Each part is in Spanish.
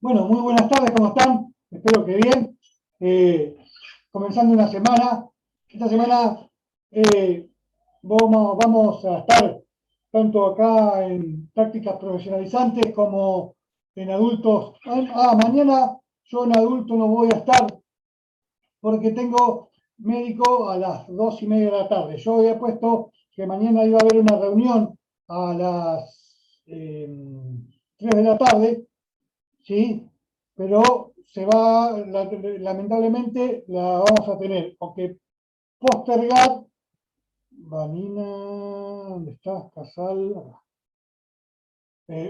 Bueno, muy buenas tardes, ¿cómo están? Espero que bien. Comenzando una semana. Esta semana vamos a estar tanto acá en prácticas profesionalizantes como en adultos. Mañana yo en adulto no voy a estar porque tengo médico a las 2:30 de la tarde. Yo había puesto que mañana iba a haber una reunión a las 3 de la tarde, ¿sí? Pero lamentablemente la vamos a tener, porque postergar, Vanina, ¿dónde estás? Casal,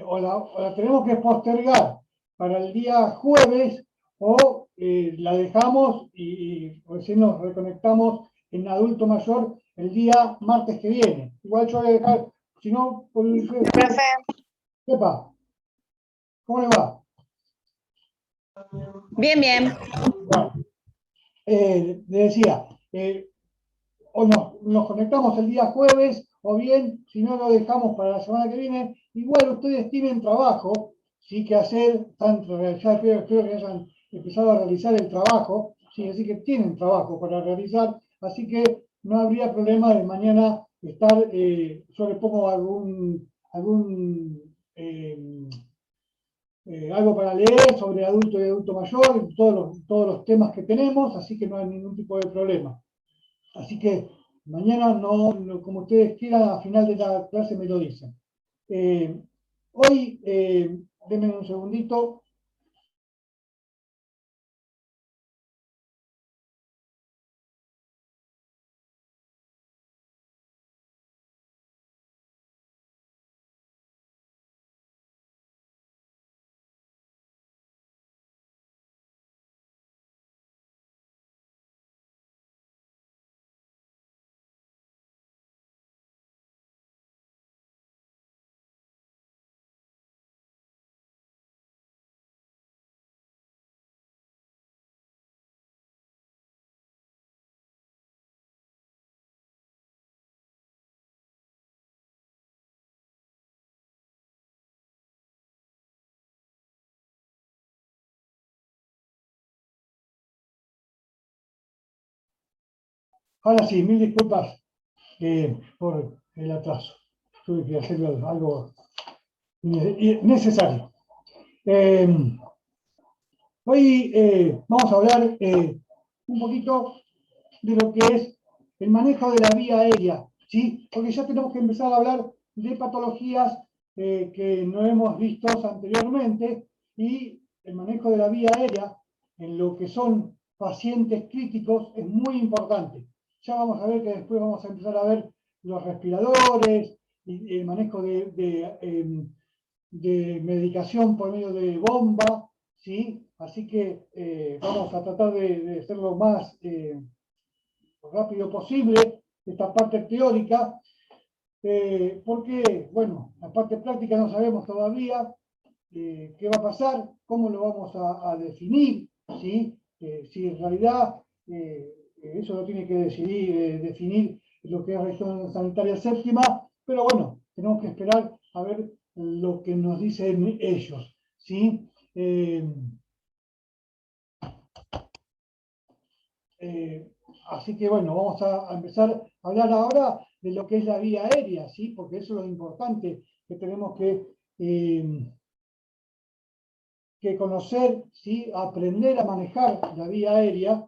o la tenemos que postergar para el día jueves, o la dejamos y recién nos reconectamos en adulto mayor el día martes que viene. Igual yo voy a dejar, si no, Profe. sepa, ¿cómo le va? Bien, bien. Bueno, le decía, o nos conectamos el día jueves, o bien, si no lo dejamos para la semana que viene. Igual ustedes tienen trabajo, sí, que hacer, ya espero que hayan empezado a realizar el trabajo, sí, así que tienen trabajo para realizar, así que no habría problema de mañana estar, yo le pongo algo para leer sobre adulto y adulto mayor, todos los temas que tenemos, así que no hay ningún tipo de problema. Así que mañana, como ustedes quieran, al final de la clase me lo dicen. Hoy, denme un segundito. Ahora sí, mil disculpas por el atraso. Tuve que hacer algo necesario. Hoy vamos a hablar un poquito de lo que es el manejo de la vía aérea, ¿sí? Porque ya tenemos que empezar a hablar de patologías que no hemos visto anteriormente, y el manejo de la vía aérea en lo que son pacientes críticos es muy importante. Ya vamos a ver que después vamos a empezar a ver los respiradores y el manejo de medicación por medio de bomba, ¿sí? Así que vamos a tratar de ser lo más rápido posible esta parte teórica, porque, bueno, la parte práctica no sabemos todavía qué va a pasar, cómo lo vamos a definir, ¿sí? Si en realidad eso lo tiene que definir lo que es región sanitaria séptima, pero bueno, tenemos que esperar a ver lo que nos dicen ellos, ¿sí? Así que bueno, vamos a empezar a hablar ahora de lo que es la vía aérea, ¿sí? Porque eso es lo importante que tenemos que conocer, ¿sí? Aprender a manejar la vía aérea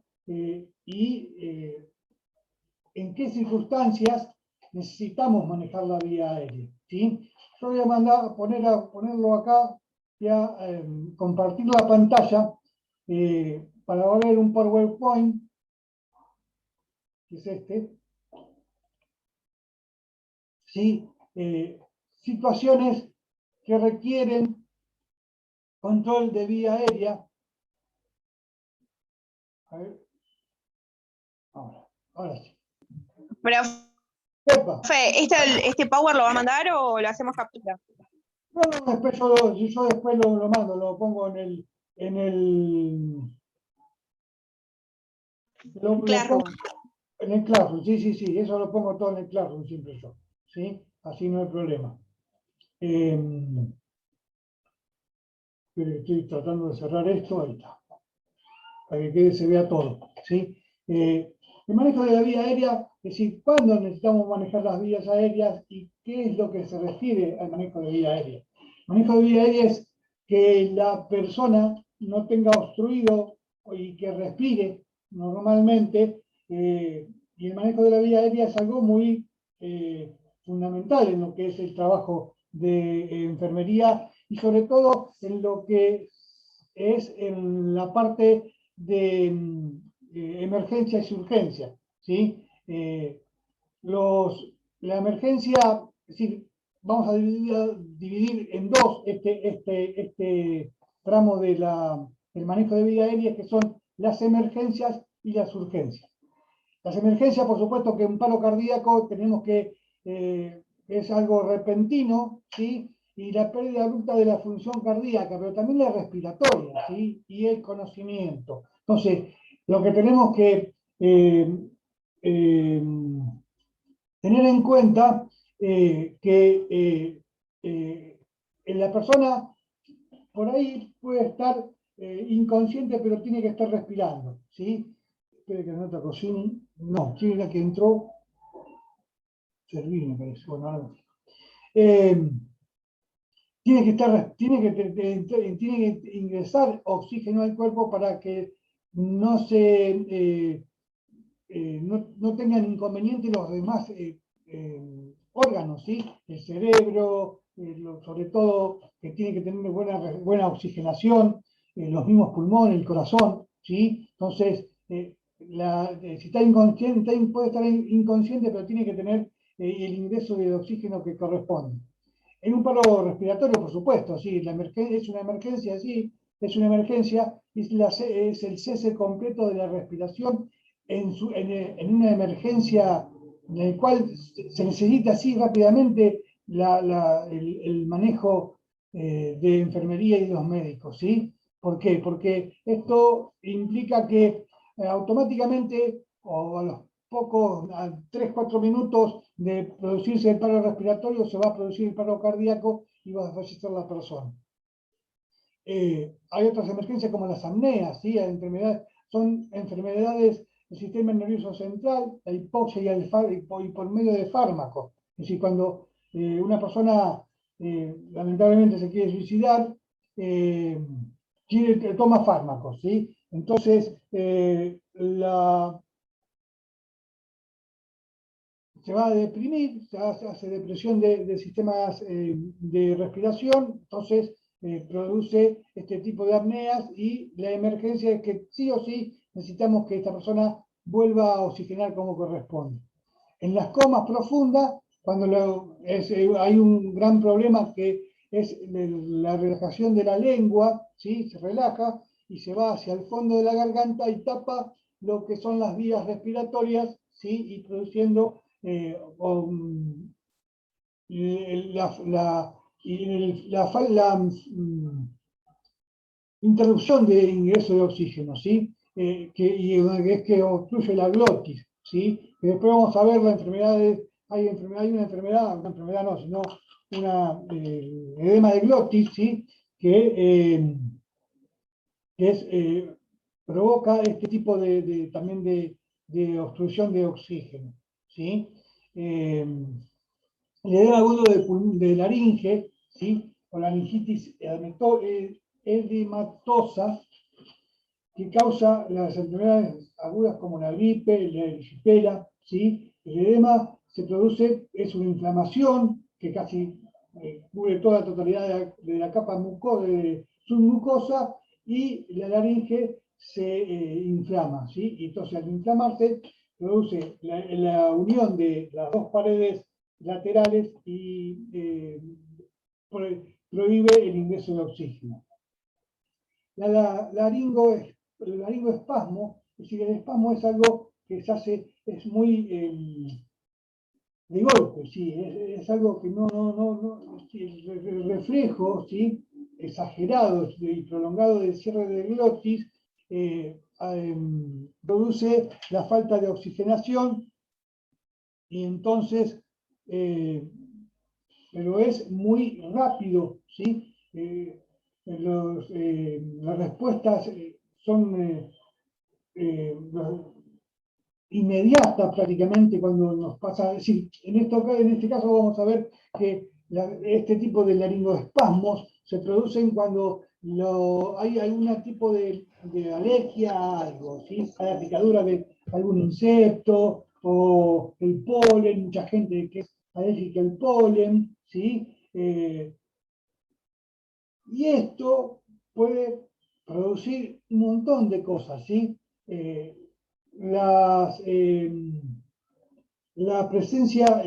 y en qué circunstancias necesitamos manejar la vía aérea, ¿sí? Yo voy a ponerlo acá, voy a compartir la pantalla para ver un PowerPoint, que es este, ¿sí? Situaciones que requieren control de vía aérea. A ver. Ahora sí. Profe, ¿este Power lo va a mandar o lo hacemos captura? No, después yo después lo mando, lo pongo en el Classroom, sí, eso lo pongo todo en el Classroom siempre yo, ¿sí? Así no hay problema. Pero estoy tratando de cerrar esto, ahí está, para que quede, se vea todo, ¿sí? El manejo de la vía aérea, es decir, ¿cuándo necesitamos manejar las vías aéreas y qué es lo que se refiere al manejo de vía aérea? El manejo de vía aérea es que la persona no tenga obstruido y que respire normalmente, y el manejo de la vía aérea es algo muy fundamental en lo que es el trabajo de enfermería y sobre todo en lo que es en la parte de emergencias y urgencias, ¿sí? La emergencia, es decir, vamos a dividir en dos este tramo del manejo de vía aérea, que son las emergencias y las urgencias. Las emergencias, por supuesto, que un paro cardíaco tenemos que, es algo repentino, ¿sí? Y la pérdida abrupta de la función cardíaca, pero también la respiratoria, ¿sí? Y el conocimiento. Entonces, lo que tenemos que eh, tener en cuenta que la persona por ahí puede estar inconsciente, pero tiene que estar respirando, ¿sí? Espere que no te cocine. No, tiene la que entró. Serví, me parece. Bueno, ahora no. Tiene que estar, tiene que ingresar oxígeno al cuerpo para que no se no tengan inconveniente los demás órganos, ¿sí? El cerebro, sobre todo que tiene que tener buena oxigenación, los mismos pulmones, el corazón, ¿sí? Entonces, si está inconsciente, puede estar inconsciente, pero tiene que tener el ingreso de oxígeno que corresponde. En un paro respiratorio, por supuesto, sí, es una emergencia, sí, es una emergencia, es el cese completo de la respiración en una emergencia en la cual se necesita así rápidamente el manejo de enfermería y de los médicos, ¿sí? ¿Por qué? Porque esto implica que automáticamente, o a los pocos, a 3-4 minutos de producirse el paro respiratorio, se va a producir el paro cardíaco y va a fallecer la persona. Hay otras emergencias como las apneas, ¿sí? Son enfermedades del sistema nervioso central, la hipoxia y por medio de fármacos. Es decir, cuando una persona lamentablemente se quiere suicidar, toma fármacos, ¿sí? Entonces, se va a deprimir, se hace depresión de sistemas de respiración, entonces produce este tipo de apneas y la emergencia es que sí o sí necesitamos que esta persona vuelva a oxigenar como corresponde. En las comas profundas, cuando hay un gran problema que es la relajación de la lengua, ¿sí? Se relaja y se va hacia el fondo de la garganta y tapa lo que son las vías respiratorias, ¿sí? Y produciendo la interrupción de ingreso de oxígeno, ¿sí? Y es que obstruye la glotis, ¿sí? Y después vamos a ver las enfermedades, hay una enfermedad no, sino una edema de glotis, ¿sí? Que provoca este tipo también de obstrucción de oxígeno, ¿sí? El edema agudo de laringe, ¿sí? O laringitis edematosa, que causa las enfermedades agudas como la gripe, la erisipela, ¿sí? El edema se produce, es una inflamación que casi cubre toda la totalidad de la capa submucosa y la laringe se inflama, ¿sí? Y entonces al inflamarse produce la unión de las dos paredes laterales y prohíbe el ingreso de oxígeno. El laringoespasmo, es decir, el espasmo es algo que se hace, es muy de golpe, ¿sí? Es algo que el reflejo, ¿sí? Exagerado y prolongado del cierre de glotis produce la falta de oxigenación y entonces, pero es muy rápido, ¿sí? las respuestas son inmediatas prácticamente cuando nos pasa, es decir, en este caso vamos a ver que este tipo de laringoespasmos se producen cuando hay algún tipo de alergia a algo, ¿sí? A la picadura de algún insecto o el polen, mucha gente que es alérgica al polen, ¿sí? Y esto puede producir un montón de cosas, ¿sí? Las, la presencia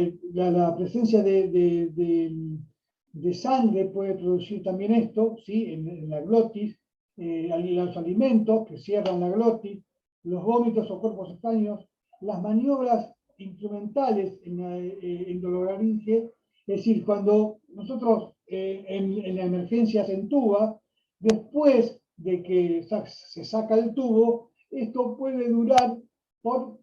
de sangre puede producir también esto, ¿sí? En la glotis, los alimentos que cierran la glotis, los vómitos o cuerpos extraños, las maniobras instrumentales en la endologaringe, es decir, cuando nosotros en la emergencia se entuba, después de que se saca el tubo, esto puede durar por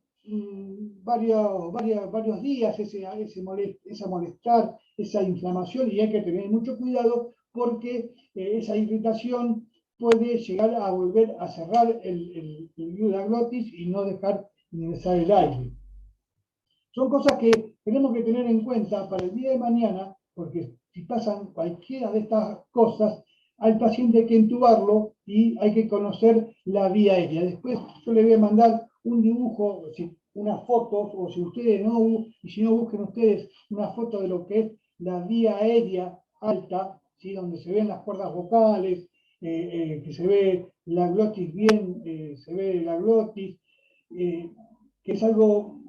varios días esa molestar, esa inflamación, y hay que tener mucho cuidado porque esa irritación puede llegar a volver a cerrar la glotis y no dejar ingresar el aire. Son cosas que tenemos que tener en cuenta para el día de mañana, porque si pasan cualquiera de estas cosas, al paciente hay que intubarlo y hay que conocer la vía aérea. Después yo le voy a mandar un dibujo, unas fotos, o si ustedes no, y si no busquen ustedes una foto de lo que es la vía aérea alta, ¿sí? Donde se ven las cuerdas vocales, que se ve la glotis bien, se ve la glotis, que es algo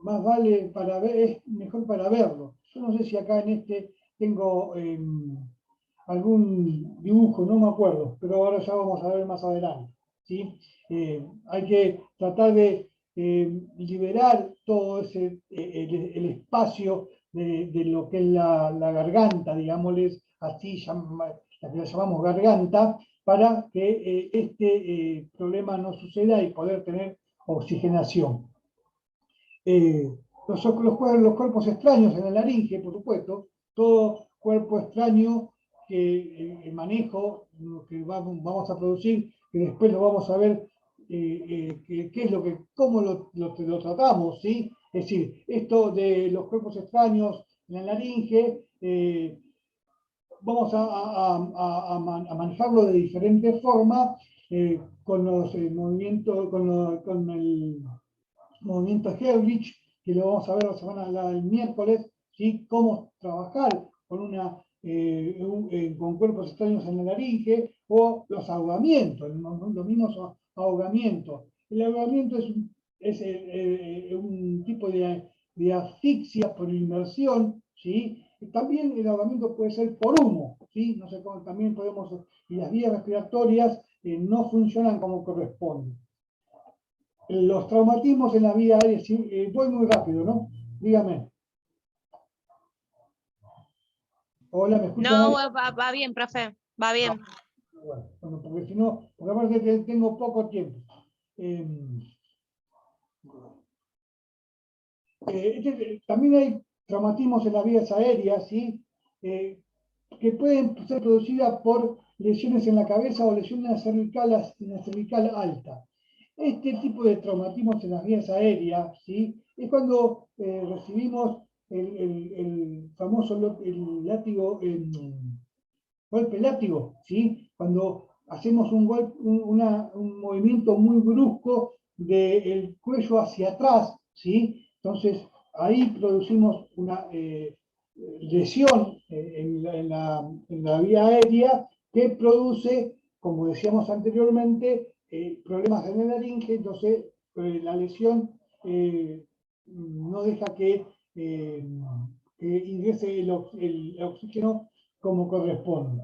más vale para ver, es mejor para verlo. Yo no sé si acá en este tengo algún dibujo, no me acuerdo, pero ahora ya vamos a ver más adelante, ¿sí? Hay que tratar de liberar todo el espacio de lo que es la garganta, digámosles así, la que la llamamos garganta, para que problema no suceda y poder tener oxigenación. Los cuerpos extraños en la laringe, por supuesto, todo cuerpo extraño que el manejo que vamos a producir, que después lo vamos a ver qué es lo que, cómo lo tratamos, ¿sí? Es decir, esto de los cuerpos extraños en la laringe, vamos a manejarlo de diferentes formas, con los movimientos, con el movimiento Helwich, que lo vamos a ver el miércoles, ¿sí? Cómo trabajar con cuerpos extraños en la laringe, o los ahogamientos, los mismos ahogamientos. El ahogamiento es un tipo de asfixia por inmersión, ¿sí? También el ahogamiento puede ser por humo, ¿sí? No sé cómo también podemos, y las vías respiratorias no funcionan como corresponde. Los traumatismos en la vía aérea, voy muy rápido, ¿no? Dígame. Hola, ¿me escuchan? No, va bien, profe, va bien. Bueno, porque si no, porque aparte que tengo poco tiempo. También hay traumatismos en las vías aéreas, ¿sí? Que pueden ser producidas por lesiones en la cabeza o lesiones en la cervical alta. Este tipo de traumatismos en las vías aéreas, ¿sí? Es cuando recibimos el famoso látigo, golpe látigo, ¿sí? Cuando hacemos un movimiento muy brusco del cuello hacia atrás, ¿sí? Entonces, ahí producimos una lesión en la vía aérea que produce, como decíamos anteriormente, problemas en la laringe. Entonces la lesión no deja que ingrese el oxígeno como corresponde.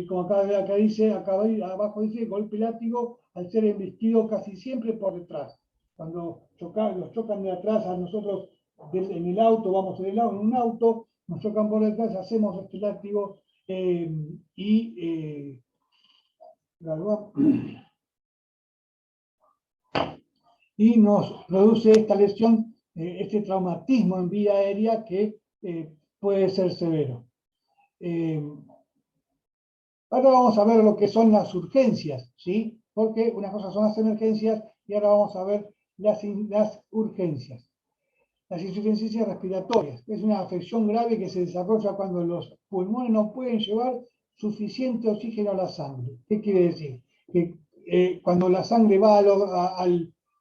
Como acá dice, abajo dice, golpe látigo al ser embestido casi siempre por detrás. Cuando los chocan de atrás a nosotros en el auto, vamos en un auto, nos chocan por detrás, hacemos este látigo y nos produce esta lesión, este traumatismo en vía aérea que puede ser severo. Ahora vamos a ver lo que son las urgencias, ¿sí? Porque una cosa son las emergencias y ahora vamos a ver las urgencias. Las insuficiencias respiratorias es una afección grave que se desarrolla cuando los pulmones no pueden llevar suficiente oxígeno a la sangre. ¿Qué quiere decir? Que cuando la sangre va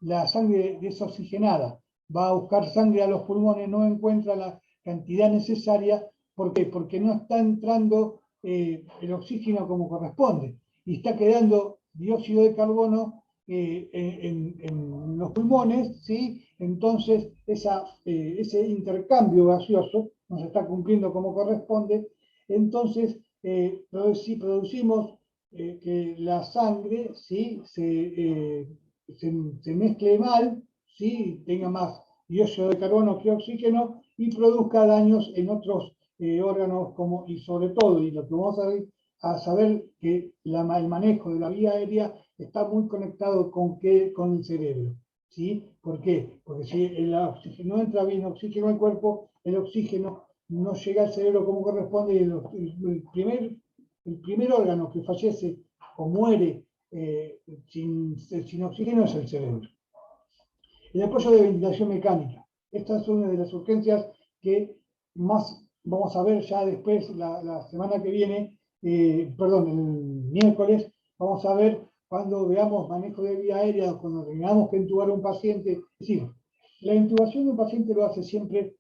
la sangre desoxigenada, va a buscar sangre a los pulmones, no encuentra la cantidad necesaria. ¿Por qué? Porque no está entrando el oxígeno como corresponde y está quedando dióxido de carbono en los pulmones, ¿sí? Entonces ese intercambio gaseoso no se está cumpliendo como corresponde, entonces producimos que la sangre, ¿sí? Se mezcle mal, ¿sí? Tenga más dióxido de carbono que oxígeno y produzca daños en otros órganos como, y sobre todo, y lo que vamos a saber que el manejo de la vía aérea está muy conectado con el cerebro. ¿Sí? ¿Por qué? Porque si no entra bien oxígeno al cuerpo, el oxígeno no llega al cerebro como corresponde y el primer órgano que fallece o muere sin oxígeno es el cerebro. El apoyo de ventilación mecánica. Esta es una de las urgencias que más vamos a ver ya después, la semana que viene, perdón, el miércoles, vamos a ver cuando veamos manejo de vía aérea, cuando tengamos que intubar a un paciente. Es decir, la intubación de un paciente lo hace siempre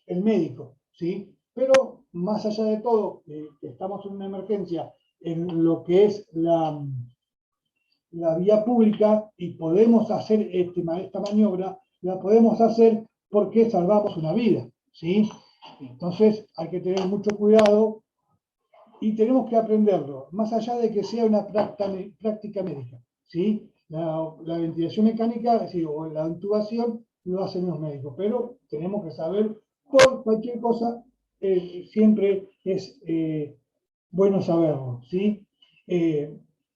el médico, ¿sí? Pero más allá de todo, estamos en una emergencia en lo que es la vía pública y podemos hacer esta maniobra, la podemos hacer porque salvamos una vida, ¿sí? Entonces hay que tener mucho cuidado y tenemos que aprenderlo, más allá de que sea una práctica médica, ¿sí? La ventilación mecánica, es decir, o la intubación, lo hacen los médicos, pero tenemos que saber por cualquier cosa, siempre es bueno saberlo, ¿sí?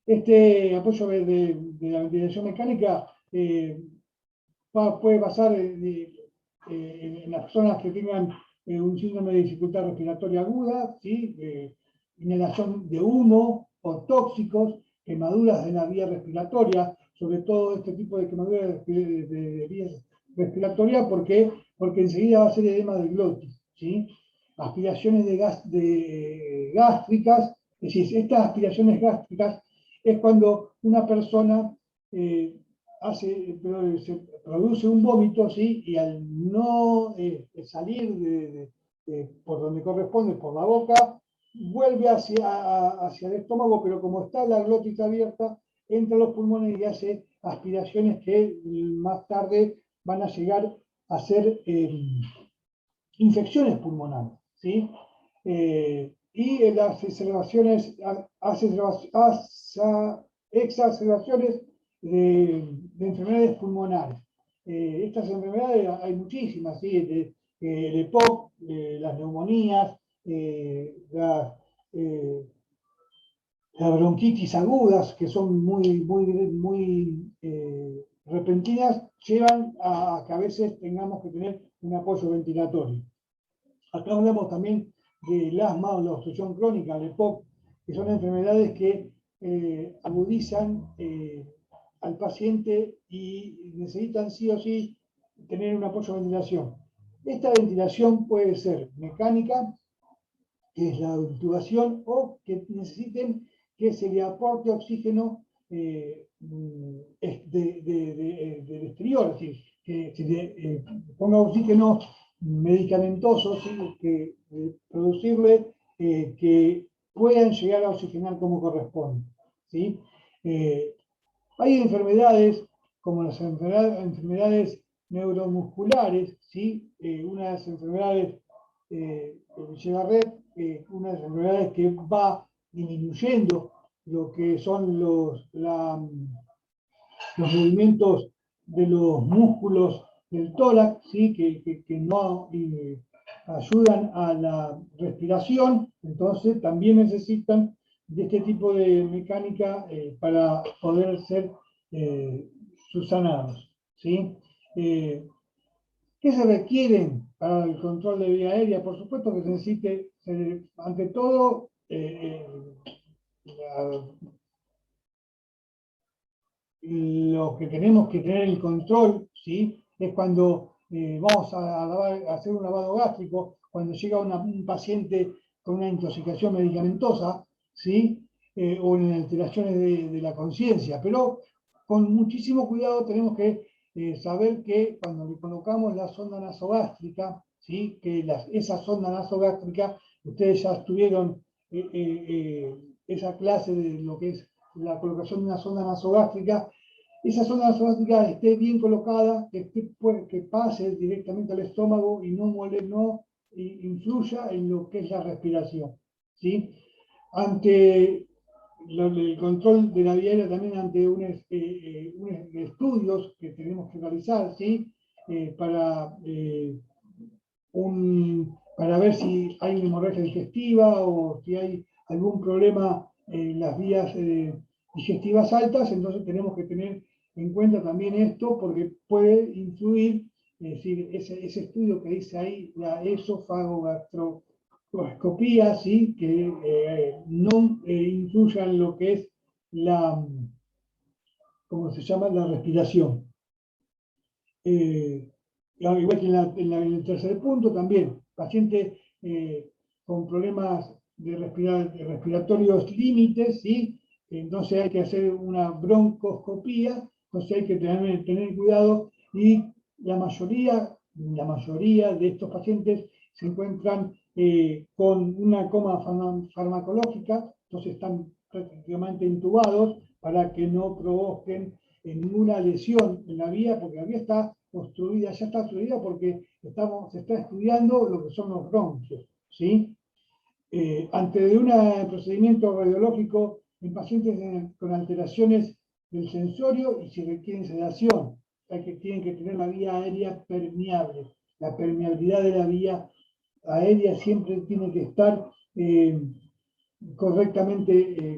Este apoyo de la ventilación mecánica puede pasar en las personas que tengan un síndrome de dificultad respiratoria aguda, ¿sí? Inhalación de humo o tóxicos, quemaduras de la vía respiratoria, sobre todo este tipo de quemaduras de vía respiratoria, ¿por qué? Porque enseguida va a ser edema del glotis, ¿sí? Aspiraciones gástricas, es decir, estas aspiraciones gástricas es cuando una persona se produce un vómito, ¿sí? Y al no salir por donde corresponde, por la boca, vuelve hacia el estómago, pero como está la glotis abierta, entra a los pulmones y hace aspiraciones que más tarde van a llegar a ser infecciones pulmonares, ¿sí? Y las exacerbaciones de enfermedades pulmonares. Estas enfermedades hay muchísimas, ¿sí? El EPOC, las neumonías, las bronquitis agudas, que son muy repentinas, llevan a que a veces tengamos que tener un apoyo ventilatorio. Acá hablamos también del asma o la obstrucción crónica, el EPOC, que son enfermedades que agudizan al paciente y necesitan sí o sí tener un apoyo de ventilación. Esta ventilación puede ser mecánica, que es la intubación, o que necesiten que se le aporte oxígeno del exterior, es decir, que se le ponga oxígeno medicamentoso, ¿sí? Que producirle que puedan llegar a oxigenar como corresponde, ¿sí? Hay enfermedades como las enfermedades neuromusculares, ¿sí? Una de las enfermedades lleva red, una de las enfermedades que va disminuyendo lo que son los movimientos de los músculos del tórax, ¿sí? que no ayudan a la respiración, entonces también necesitan de este tipo de mecánica para poder ser subsanados, ¿sí? ¿Qué se requieren para el control de vía aérea? Por supuesto que se necesite, ante todo, lo que tenemos que tener el control, ¿sí? Es cuando vamos a hacer un lavado gástrico, cuando llega un paciente con una intoxicación medicamentosa, ¿sí? O en alteraciones de la conciencia, pero con muchísimo cuidado tenemos que saber que cuando le colocamos la sonda nasogástrica, ¿sí? Que esa sonda nasogástrica, ustedes ya estuvieron esa clase de lo que es la colocación de una sonda nasogástrica. Esa sonda nasogástrica esté bien colocada, que pase directamente al estómago y no influya en lo que es la respiración, ¿sí? Ante el control de la vía aérea, también ante unos estudios que tenemos que realizar, ¿sí? Para ver si hay una hemorragia digestiva o si hay algún problema en las vías digestivas altas, entonces tenemos que tener en cuenta también esto porque puede influir, es decir, ese estudio que dice ahí, la esofagogastroscopía, ¿sí? Que no influya en lo que es ¿cómo se llama? La respiración. Igual que en el tercer punto también, pacientes con problemas respiratorios límites, ¿sí? Entonces hay que hacer una broncoscopía, entonces hay que tener cuidado y la mayoría de estos pacientes se encuentran con una coma farmacológica, entonces están prácticamente intubados para que no provoquen ninguna lesión en la vía, porque la vía está obstruida, ya está obstruida porque se está estudiando lo que son los bronquios, ¿sí? Ante un procedimiento radiológico en pacientes con alteraciones del sensorio y si requieren sedación, tienen que tener la vía aérea permeable. La permeabilidad de la vía aérea siempre tiene que estar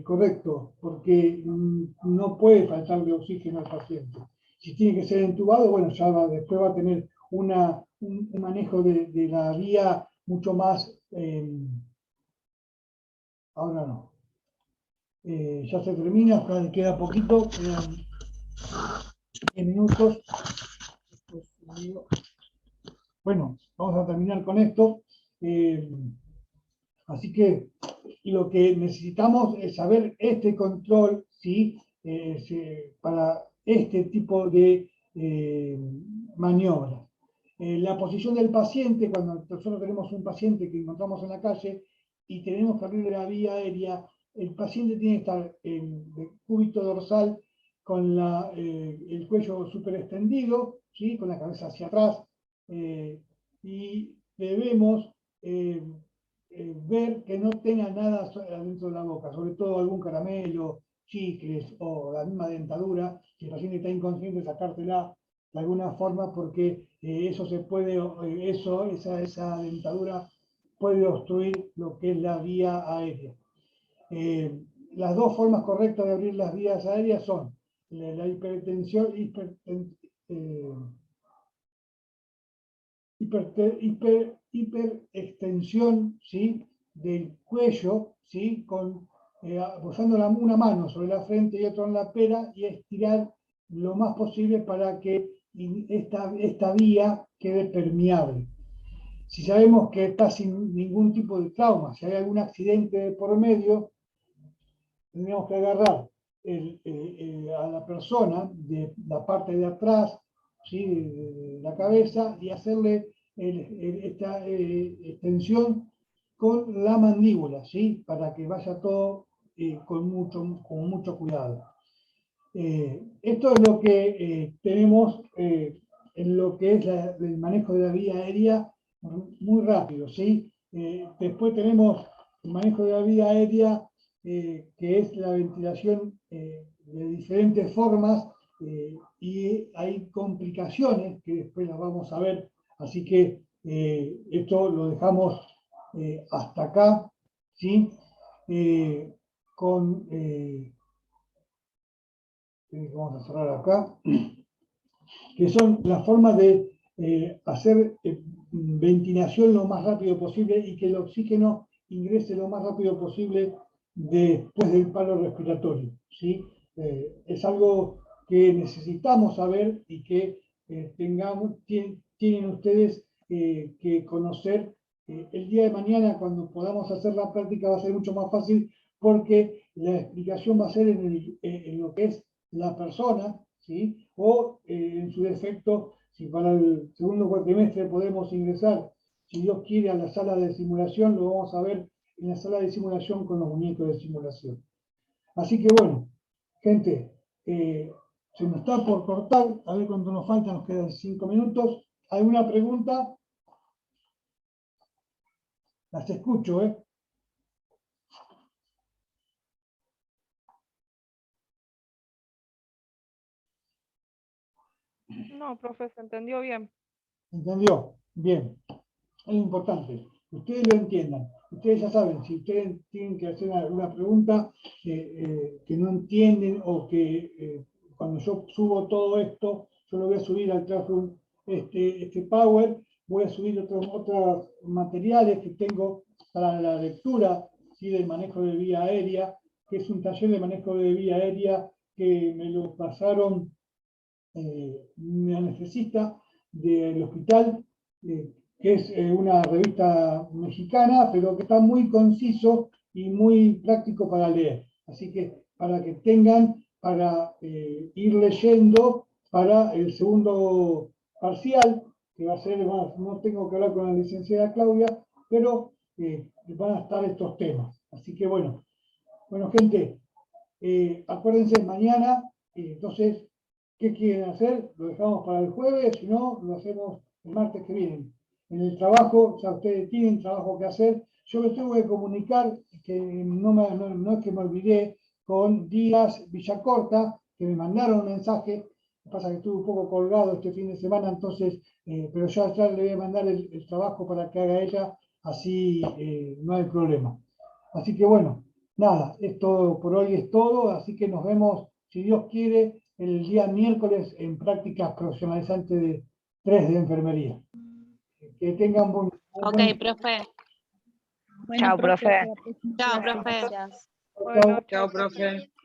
correcto, porque no puede faltarle oxígeno al paciente. Si tiene que ser entubado, bueno, después va a tener un manejo de la vía mucho más, ahora no. Ya se termina, queda poquito, quedan 10 minutos. Bueno, vamos a terminar con esto. Así que lo que necesitamos es saber este control, ¿sí? Para este tipo de maniobras. La posición del paciente, cuando nosotros tenemos un paciente que encontramos en la calle y tenemos que abrir la vía aérea, el paciente tiene que estar en cúbito dorsal con el cuello súper extendido, ¿sí? Con la cabeza hacia atrás, y debemos ver que no tenga nada adentro de la boca, sobre todo algún caramelo, chicles o la misma dentadura. Si el paciente está inconsciente, sacársela de alguna forma porque esa dentadura puede obstruir lo que es la vía aérea. Las dos formas correctas de abrir las vías aéreas son la hiperextensión, ¿sí? Del cuello, ¿sí? Apoyando una mano sobre la frente y otra en la pera y estirar lo más posible para que esta vía quede permeable. Si sabemos que está sin ningún tipo de trauma, si hay algún accidente por medio, tendríamos que agarrar a la persona de la parte de atrás, ¿sí? De la cabeza y hacerle esta extensión con la mandíbula, ¿sí? Para que vaya todo con mucho cuidado. Esto es lo que tenemos en lo que es el manejo de la vía aérea muy rápido, ¿sí? Después tenemos el manejo de la vía aérea, que es la ventilación de diferentes formas, y hay complicaciones que después las vamos a ver, así que esto lo dejamos hasta acá, ¿sí? Vamos a cerrar acá, que son las formas de hacer ventilación lo más rápido posible y que el oxígeno ingrese lo más rápido posible después del paro respiratorio, ¿sí? Es algo que necesitamos saber y que tienen ustedes que conocer. El día de mañana, cuando podamos hacer la práctica, va a ser mucho más fácil porque la explicación va a ser en lo que es la persona, ¿sí? O en su defecto, si para el segundo cuatrimestre podemos ingresar, si Dios quiere, a la sala de simulación, lo vamos a ver en la sala de simulación con los muñecos de simulación. Así que bueno, gente, se nos está por cortar, a ver cuánto nos falta, nos quedan 5 minutos. ¿Alguna pregunta? Las escucho, ¿eh? No, profe, se entendió bien. ¿Entendió? Bien. Es importante que ustedes lo entiendan. Ustedes ya saben, si ustedes tienen que hacer alguna pregunta que no entienden o que cuando yo subo todo esto, yo lo voy a subir al Classroom este Power, voy a subir otros materiales que tengo para la lectura, ¿sí? Del manejo de vía aérea, que es un taller de manejo de vía aérea que me lo pasaron mi anestesista del hospital, que es una revista mexicana, pero que está muy conciso y muy práctico para leer. Así que para que tengan para ir leyendo para el segundo parcial, que va a ser, no tengo que hablar con la licenciada Claudia, pero van a estar estos temas. Así que bueno, gente, acuérdense mañana, entonces, ¿qué quieren hacer? Lo dejamos para el jueves, si no, lo hacemos el martes que viene. En el trabajo, ya ustedes tienen trabajo que hacer. Yo me tengo que comunicar, que no es que me olvidé, con Díaz Villacorta, que me mandaron un mensaje. Lo que pasa es que estuve un poco colgado este fin de semana, entonces, pero ya le voy a mandar el trabajo para que haga ella, así no hay problema. Así que bueno, nada, esto por hoy es todo, así que nos vemos, si Dios quiere, el día miércoles en prácticas profesionalizantes de 3 de enfermería. Que tengan buen... Ok, profe. Bueno, Chao, profe. hasta la próxima Chao, clase. profe. Gracias. Bueno, Chao. chao, profe.